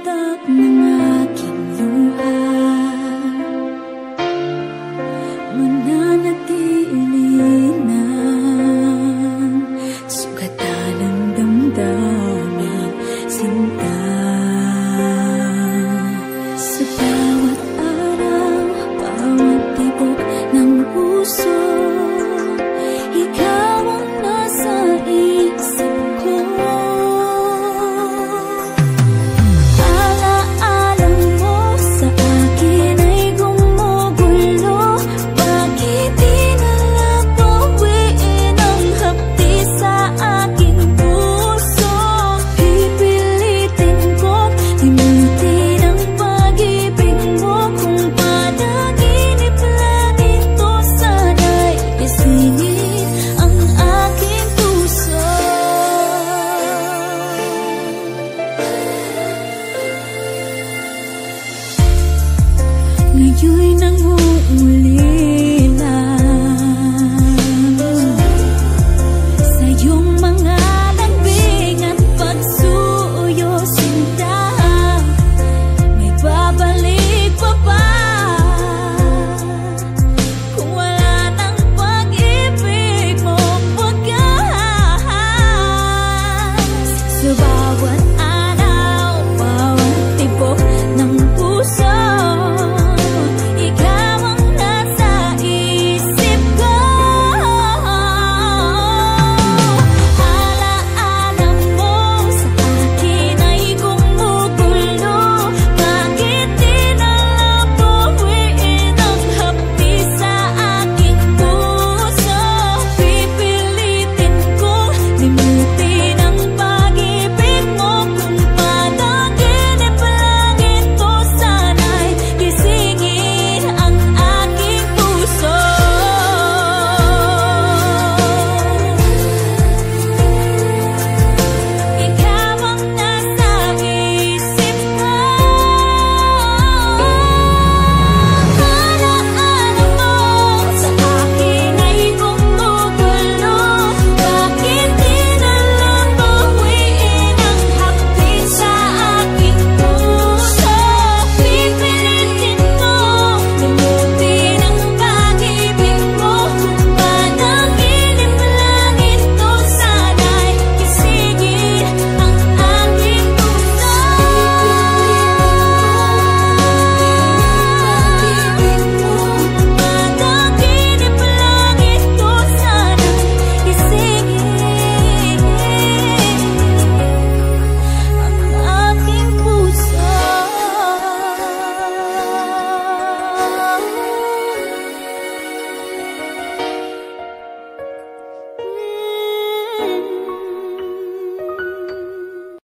tatak ng aking luha, mananatili ng sugatan ng damdamin, sinta. Sa bawat araw, bawat tibok ng puso, ikaw ang nasa isip ko. Ala-alang mo sa akin ay gumugulo. Bakit di nalang bawiin ang hapdi sa aking puso? Pipilitin kong limutin ang pag-ibig mo. Kung panaginip lang ito, sana'y isingin ang aking puso. Ngayon'y nangungulila sa iyong mga lambing at pagsuyo, sinta. May babalik pa ba kung wala ng pag-ibig mong wagas? Sa bawat